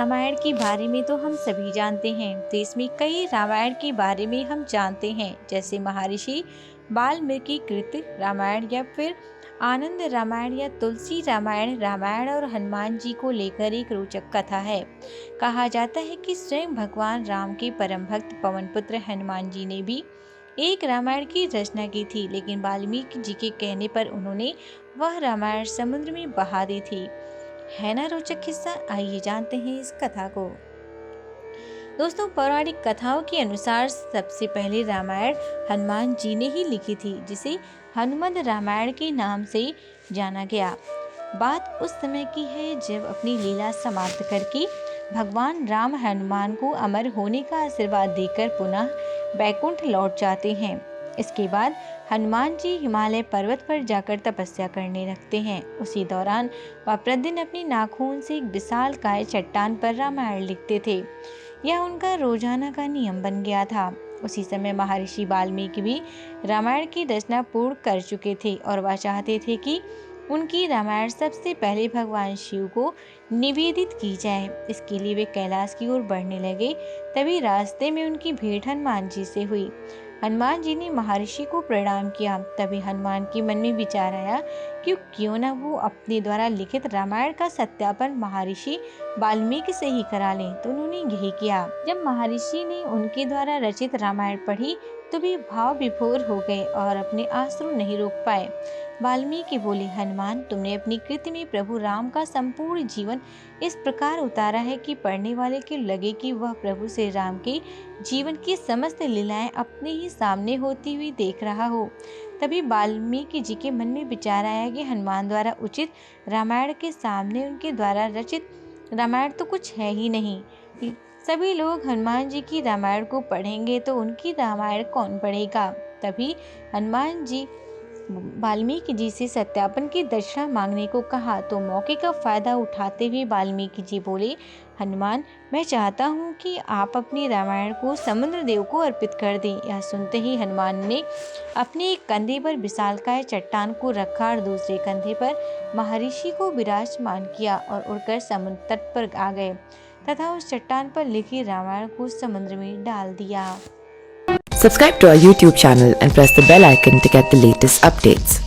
रामायण के बारे में तो हम सभी जानते हैं, तो इसमें कई रामायण के बारे में हम जानते हैं, जैसे महर्षि वाल्मीकि कृत रामायण या फिर आनंद रामायण या तुलसी रामायण। रामायण और हनुमान जी को लेकर एक रोचक कथा है। कहा जाता है कि स्वयं भगवान राम के परम भक्त पवन पुत्र हनुमान जी ने भी एक रामायण की रचना की थी, लेकिन वाल्मीकि जी के कहने पर उन्होंने वह रामायण समुद्र में बहा दी थी। है ना रोचक किस्सा? आइए जानते हैं इस कथा को। दोस्तों, पौराणिक कथाओं के अनुसार सबसे पहले रामायण हनुमान जी ने ही लिखी थी, जिसे हनुमद रामायण के नाम से जाना गया। बात उस समय की है जब अपनी लीला समाप्त करके भगवान राम हनुमान को अमर होने का आशीर्वाद देकर पुनः बैकुंठ लौट जाते हैं। इसके बाद हनुमान जी हिमालय पर्वत पर जाकर तपस्या करने लगते हैं। उसी दौरान वह प्रतिदिन अपनी नाखून से एक विशालकाय चट्टान पर रामायण लिखते थे। यह उनका रोजाना का नियम बन गया था। उसी समय महर्षि वाल्मीकि भी रामायण की रचना पूर्ण कर चुके थे और वह चाहते थे कि उनकी रामायण सबसे पहले भगवान शिव को निवेदित की जाए। इसके लिए वे कैलाश की ओर बढ़ने लगे। तभी रास्ते में उनकी भेंट हनुमान जी से हुई। हनुमान जी ने महर्षि को प्रणाम किया। तभी हनुमान के मन में विचार आया कि क्यों न वो अपने द्वारा लिखित रामायण का सत्यापन महर्षि वाल्मीकि से ही करा लें। तो उन्होंने यही किया। जब महर्षि ने उनके द्वारा रचित रामायण पढ़ी तो वे भाव विभोर हो गए और अपने आंसू नहीं रोक पाए। वाल्मीकि बोले, हनुमान, तुमने अपनी कृति में प्रभु राम का संपूर्ण जीवन इस प्रकार उतारा है कि पढ़ने वाले को लगे कि वह प्रभु श्री राम के जीवन की समस्त लीलाएं अपने ही सामने होती हुई देख रहा हो। तभी वाल्मीकि जी के मन में विचार आया कि हनुमान द्वारा उचित रामायण के सामने उनके द्वारा रचित रामायण तो कुछ है ही नहीं। सभी लोग हनुमान जी की रामायण को पढ़ेंगे तो उनकी रामायण कौन पढ़ेगा। तभी हनुमान जी वाल्मीकि जी से सत्यापन की दक्षिणा मांगने को कहा, तो मौके का फायदा उठाते हुए वाल्मीकि जी बोले, हनुमान, मैं चाहता हूँ कि आप अपनी रामायण को समुद्र देव को अर्पित कर दें। यह सुनते ही हनुमान ने अपने एक कंधे पर विशालकाय चट्टान को रखा और दूसरे कंधे पर महर्षि को विराजमान किया और उड़कर समुद्र तट पर आ गए तथा उस चट्टान पर लिखी रामायण को समुद्र में डाल दिया। Subscribe to our YouTube channel and press the bell icon to get the latest updates.